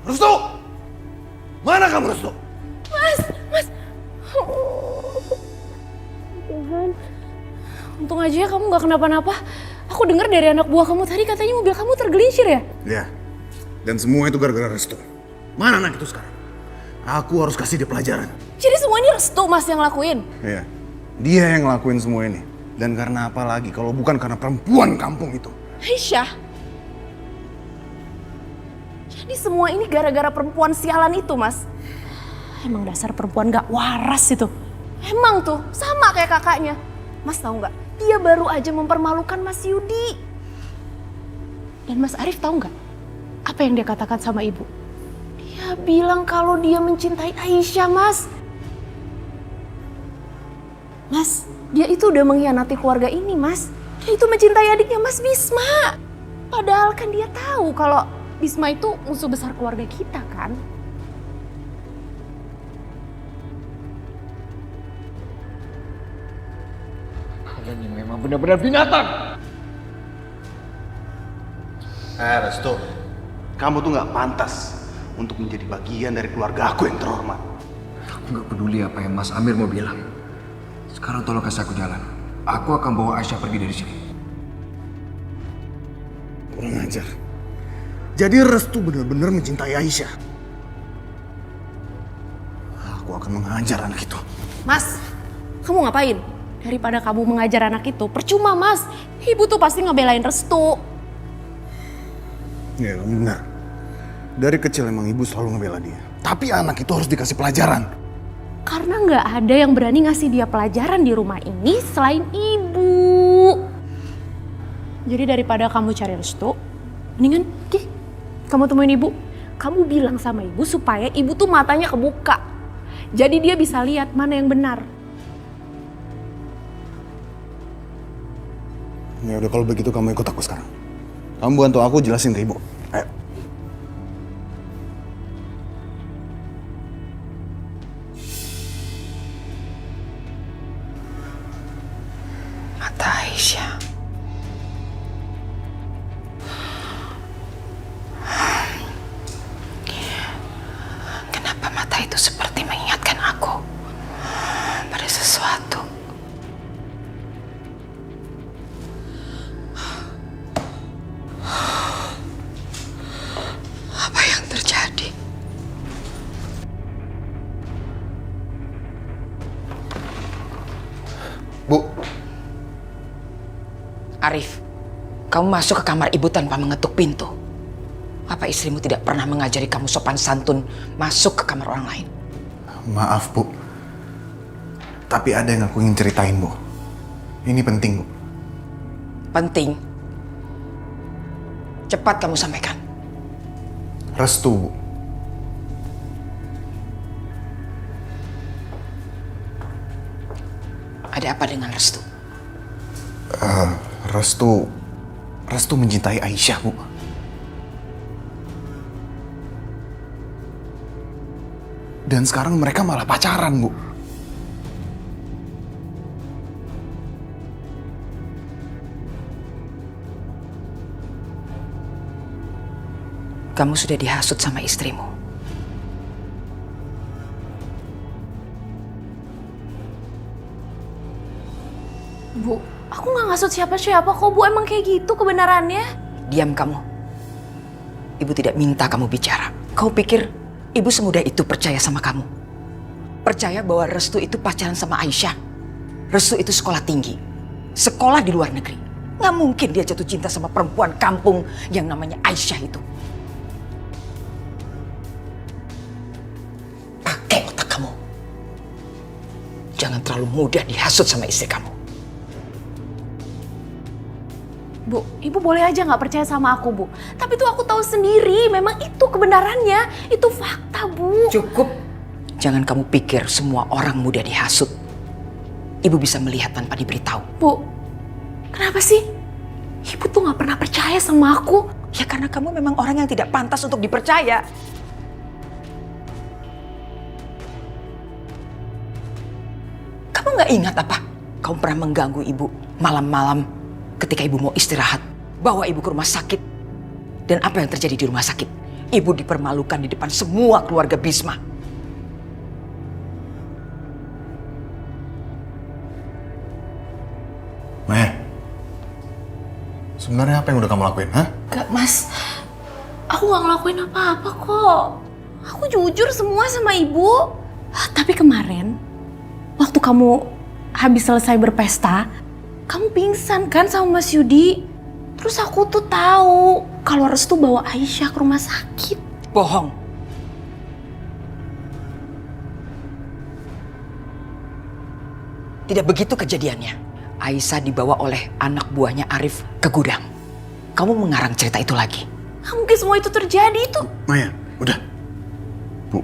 Restu! Mana kamu, Restu? Mas. Tuhan. Untung aja ya kamu gak kenapa-napa. Aku dengar dari anak buah kamu tadi katanya mobil kamu tergelincir ya? Ya. Dan semua itu gara-gara Restu. Mana anak itu sekarang? Aku harus kasih dia pelajaran. Jadi semua ini Restu Mas yang lakuin? Iya. Dia yang ngelakuin semua ini. Dan karena apa lagi kalau bukan karena perempuan kampung itu? Aisyah. Jadi semua ini gara-gara perempuan sialan itu, Mas. Emang dasar perempuan gak waras itu. Emang tuh, sama kayak kakaknya. Mas tahu nggak? Dia baru aja mempermalukan Mas Yudi. Dan Mas Arif tahu nggak? Apa yang dia katakan sama ibu? Dia bilang kalau dia mencintai Aisyah, Mas. Mas, dia itu udah mengkhianati keluarga ini, Mas. Dia itu mencintai adiknya Mas Bisma. Padahal kan dia tahu kalau Bisma itu musuh besar keluarga kita kan. Kalian yang memang benar-benar binatang. Restu. Kamu tuh gak pantas untuk menjadi bagian dari keluarga aku yang terhormat. Aku gak peduli apa yang Mas Amir mau bilang. Sekarang tolong kasih aku jalan. Aku akan bawa Aisyah pergi dari sini. Kurang ajar. Jadi Restu benar-benar mencintai Aisyah. Aku akan menghajar anak itu. Mas, kamu ngapain? Daripada kamu mengajar anak itu, percuma Mas. Ibu tuh pasti ngebelain Restu. Ya benar. Dari kecil emang ibu selalu ngebela dia. Tapi anak itu harus dikasih pelajaran. Karena nggak ada yang berani ngasih dia pelajaran di rumah ini selain ibu. Jadi daripada kamu cari Restu, mendingan kamu temuin ibu. Kamu bilang sama ibu supaya ibu tuh matanya kebuka. Jadi dia bisa lihat mana yang benar. Ya udah kalau begitu kamu ikut aku sekarang. Kamu bantu aku jelasin ke ibu. Ayo. Mata Aisyah. Kenapa mata itu seperti mengingatkan aku pada sesuatu? Apa yang terjadi? Bu. Arif, kamu masuk ke kamar ibu tanpa mengetuk pintu. Apa istrimu tidak pernah mengajari kamu sopan santun masuk ke kamar orang lain? Maaf bu. Tapi ada yang aku ingin ceritain bu. Ini penting bu. Penting. Cepat kamu sampaikan. Restu bu. Ada apa dengan Restu? Restu mencintai Aisyah bu. Dan sekarang mereka malah pacaran bu. Kamu sudah dihasut sama istrimu. Bu, aku nggak ngasut siapa-siapa kok Bu, emang kayak gitu kebenarannya. Diam kamu. Ibu tidak minta kamu bicara. Kau pikir ibu semudah itu percaya sama kamu? Percaya bahwa Restu itu pacaran sama Aisyah? Restu itu sekolah tinggi. Sekolah di luar negeri. Nggak mungkin dia jatuh cinta sama perempuan kampung yang namanya Aisyah itu. Pakai otak kamu. Jangan terlalu mudah dihasut sama istri kamu. Bu, ibu boleh aja nggak percaya sama aku Bu. Tapi tuh aku tahu sendiri, memang itu kebenarannya, itu fakta Bu. Cukup. Jangan kamu pikir semua orang mudah dihasut. Ibu bisa melihat tanpa diberitahu. Bu, kenapa sih? Ibu tuh nggak pernah percaya sama aku. Ya karena kamu memang orang yang tidak pantas untuk dipercaya. Kamu nggak ingat apa? Kamu pernah mengganggu ibu malam-malam ketika ibu mau istirahat. Bawa ibu ke rumah sakit. Dan apa yang terjadi di rumah sakit? Ibu dipermalukan di depan semua keluarga Bisma. Maya, sebenarnya apa yang udah kamu lakuin, hah? Gak, Mas. Aku gak ngelakuin apa-apa kok. Aku jujur semua sama ibu. Tapi kemarin, waktu kamu habis selesai berpesta, kamu pingsan kan sama Mas Yudi? Terus aku tuh tahu kalau Restu bawa Aisyah ke rumah sakit. Bohong. Tidak begitu kejadiannya. Aisyah dibawa oleh anak buahnya Arif ke gudang. Kamu mengarang cerita itu lagi. Mungkin semua itu terjadi itu. Maya, udah. Bu,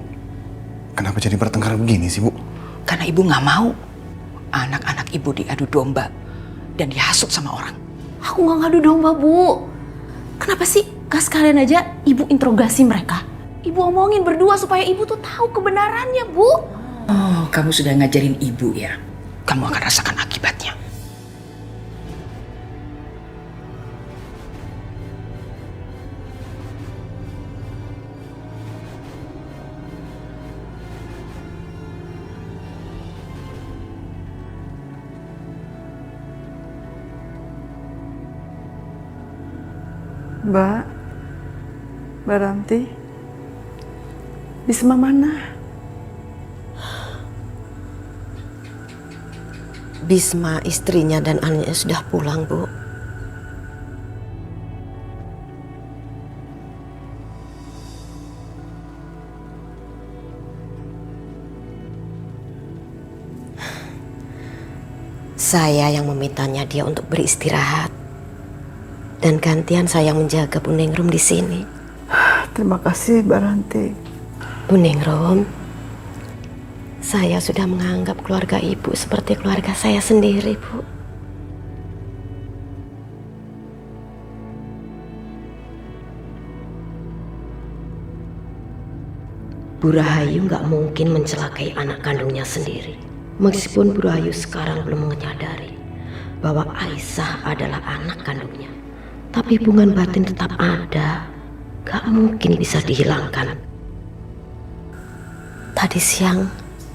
kenapa jadi bertengkar begini sih, Bu? Karena ibu nggak mau anak-anak ibu diadu domba dan dihasut sama orang. Aku gak ngadu domba, Bu. Kenapa sih gak sekalian aja ibu interogasi mereka? Ibu omongin berdua supaya ibu tuh tahu kebenarannya, Bu. Oh, kamu sudah ngajarin ibu ya? Kamu akan rasakan akibatnya. Mbak Ranti, Bisma mana? Bisma, istrinya dan anaknya sudah pulang, Bu. Saya yang memintanya dia untuk beristirahat. Dan gantian saya yang menjaga Bu Ningrum di sini. Terima kasih, Mbak Ranti. Bu Ningrum, saya sudah menganggap keluarga Ibu seperti keluarga saya sendiri, Bu. Bu Rahayu nggak mungkin mencelakai anak kandungnya sendiri. Meskipun Bu Rahayu sekarang belum menyadari bahwa Aisyah adalah anak kandungnya. Tapi hubungan batin tetap ada, gak mungkin bisa dihilangkan. Tadi siang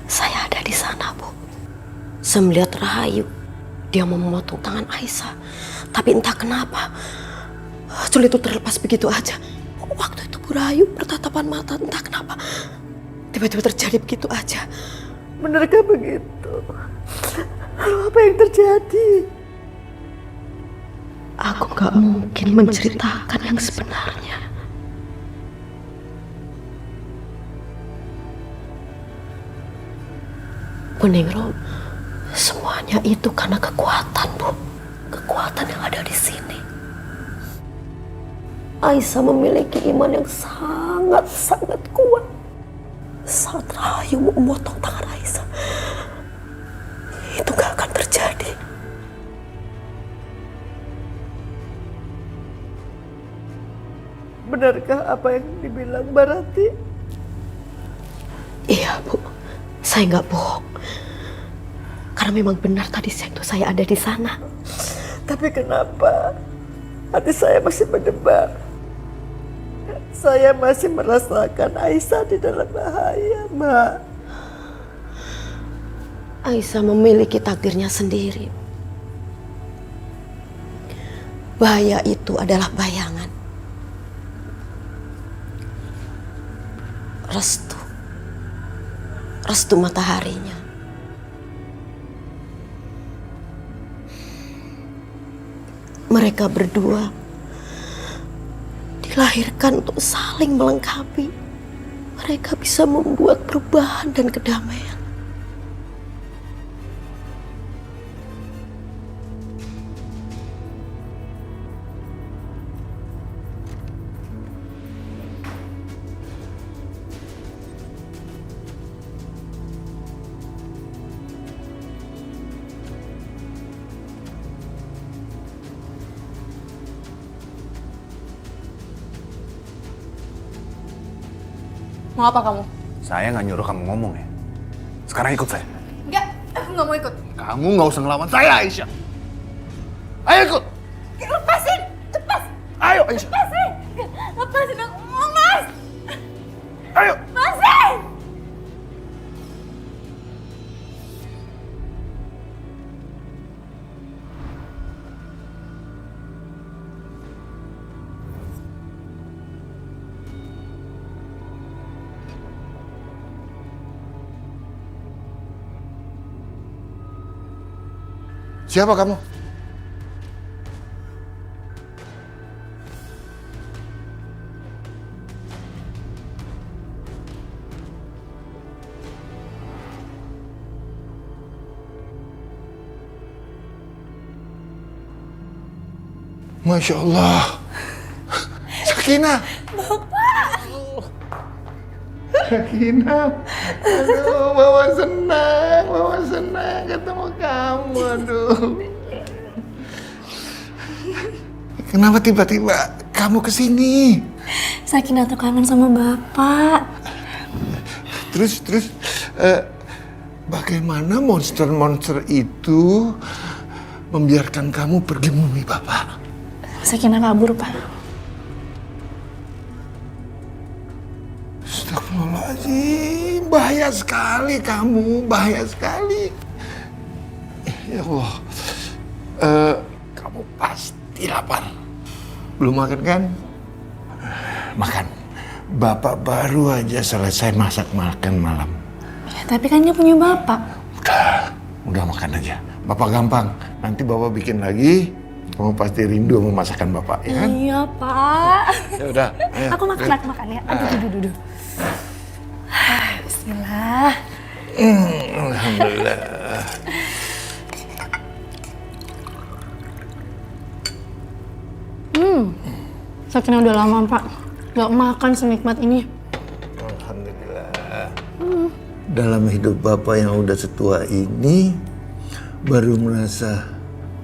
saya ada di sana, Bu. Saya melihat Rahayu, dia memotong tangan Aisyah. Tapi entah kenapa, Jul itu terlepas begitu aja. Waktu itu Bu Rahayu bertatapan mata, entah kenapa tiba-tiba terjadi begitu aja. Benarkah begitu? Lalu apa yang terjadi? Aku gak mungkin menceritakan yang sebenarnya. Bu Ningrum, semuanya itu karena kekuatan, Bu. Kekuatan yang ada di sini. Aisyah memiliki iman yang sangat-sangat kuat. Saat Rahayu memotong tangan Aisyah, itu gak akan terjadi. Benarkah apa yang dibilang Mbak Ranti? Iya, Bu. Saya nggak bohong. Karena memang benar tadi siang itu saya ada di sana. Tapi kenapa hati saya masih berdebar? Saya masih merasakan Aisyah di dalam bahaya, Mbak. Aisyah memiliki takdirnya sendiri. Bahaya itu adalah bayangan. Restu mataharinya. Mereka berdua dilahirkan untuk saling melengkapi. Mereka bisa membuat perubahan dan kedamaian. Mau apa kamu? Saya nggak nyuruh kamu ngomong ya. Sekarang ikut saya. Enggak, aku nggak mau ikut. Kamu nggak usah ngelawan saya, Aisyah. Ayo ikut. Lepasin, cepat. Ayo, Aisyah. Lepasin, lepasin aku, Mas. Siapa kamu? Masya Allah. Sakinah. Bapak. Sakinah. Aduh, Mama senang ketemu kamu. Aduh. Kenapa tiba-tiba kamu kesini? Sakinah tuh kangen sama Bapak. Terus, bagaimana monster-monster itu membiarkan kamu pergi menemui Bapak? Sakinah kabur, Pak. Astagfirullahaladzim, bahaya sekali kamu, bahaya sekali. Ya Allah, kamu pasti lapar. Belum makan kan? Makan. Bapak baru aja selesai masak makan malam. Ya, tapi kan dia punya Bapak. Udah makan aja. Bapak gampang, nanti Bapak bikin lagi. Kamu pasti rindu sama masakan Bapak, ya kan? Iya, Pak. Ya udah, ayo. Aku makan ya. Aduh. Bismillah. Alhamdulillah. Sakinah udah lama, Pak. Gak makan senikmat ini. Alhamdulillah. Dalam hidup Bapak yang udah setua ini, baru merasa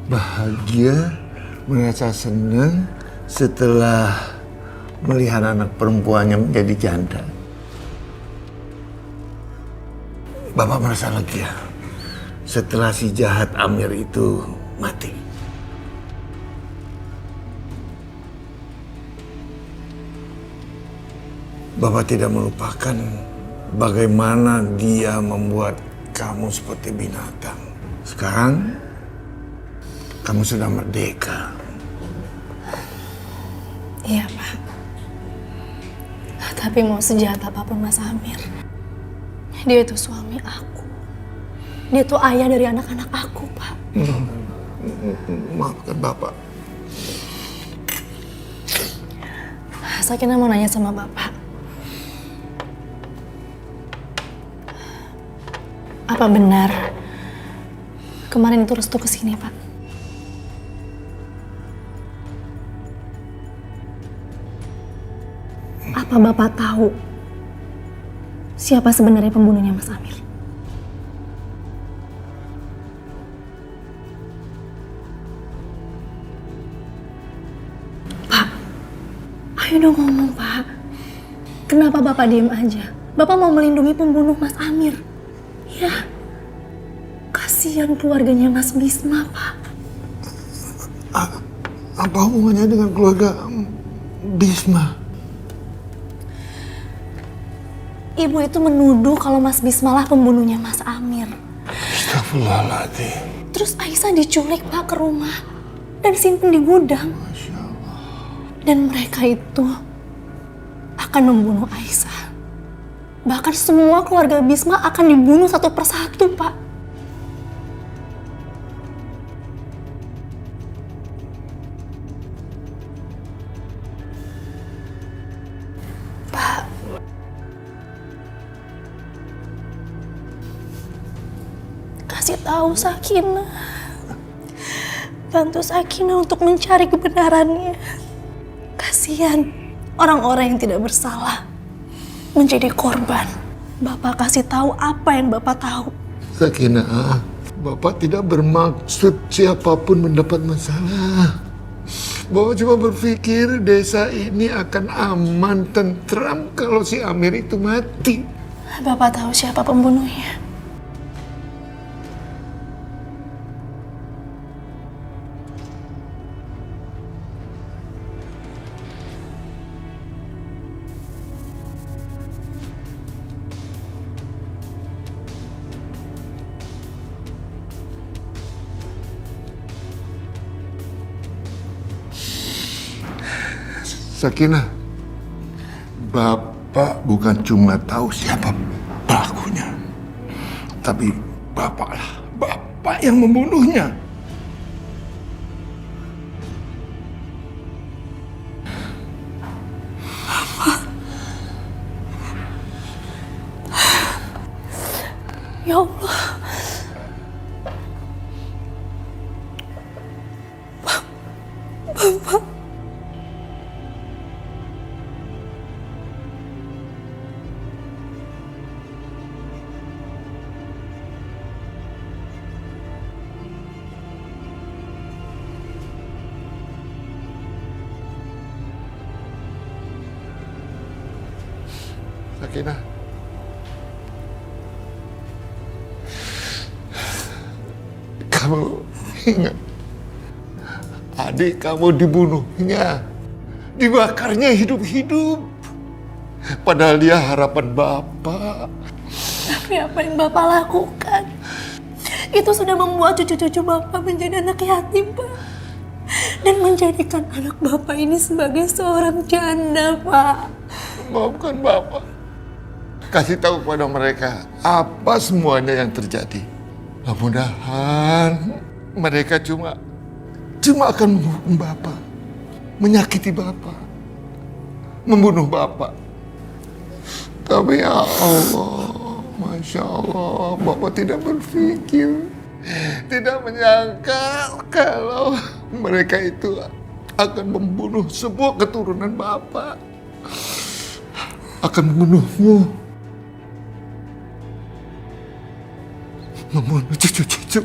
bahagia, merasa senang setelah melihat anak perempuannya menjadi janda. Bapak merasa lega setelah si jahat Amir itu mati. Bapak tidak melupakan bagaimana dia membuat kamu seperti binatang. Sekarang kamu sudah merdeka. Iya, Pak. Tapi mau sejahat apapun Mas Amir, dia itu suami aku. Dia tuh ayah dari anak-anak aku, Pak. Maafkan Bapak. Sakinah mau nanya sama Bapak. Apa benar kemarin itu Restu kesini, Pak? Apa Bapak tahu siapa sebenarnya pembunuhnya Mas Amir? Pak, ayo dong ngomong, Pak. Kenapa Bapak diem aja? Bapak mau melindungi pembunuh Mas Amir. Ya, kasihan keluarganya Mas Bisma, Pak. Apa hubungannya dengan keluarga Bisma? Ibu itu menuduh kalau Mas Bisma lah pembunuhnya Mas Amir. Astagfirullahaladzim. Terus Aisyah diculik, Pak, ke rumah dan simpen di gudang. Masya Allah. Dan mereka itu akan membunuh Aisyah. Bahkan semua keluarga Bisma akan dibunuh satu persatu, Pak. Pak, kasih tahu Sakinah. Bantu Sakinah untuk mencari kebenarannya. Kasihan orang-orang yang tidak bersalah menjadi korban. Bapak kasih tahu apa yang Bapak tahu. Sakinah, Bapak tidak bermaksud siapapun mendapat masalah. Bapak cuma berpikir desa ini akan aman, tentram kalau si Amir itu mati. Bapak tahu siapa pembunuhnya? Sakinah, Bapak bukan cuma tahu siapa pelakunya, tapi Bapak yang membunuhnya. Ya Allah. Bapak. Sakinah. Kamu ingat, adik kamu dibunuhnya, dibakarnya hidup-hidup. Padahal dia harapan Bapak. Tapi apa yang Bapak lakukan? Itu sudah membuat cucu-cucu Bapak menjadi anak yatim, Pak. Dan menjadikan anak Bapak ini sebagai seorang janda, Pak. Maafkan Bapak. Kasih tahu kepada mereka apa semuanya yang terjadi. Mudah-mudahan mereka cuma akan menghukum Bapak, menyakiti Bapak, membunuh Bapak. Tapi ya Allah, Masya Allah, Bapak tidak berpikir, tidak menyangka kalau mereka itu akan membunuh semua keturunan Bapak, akan membunuhmu, membunuh cucu-cucu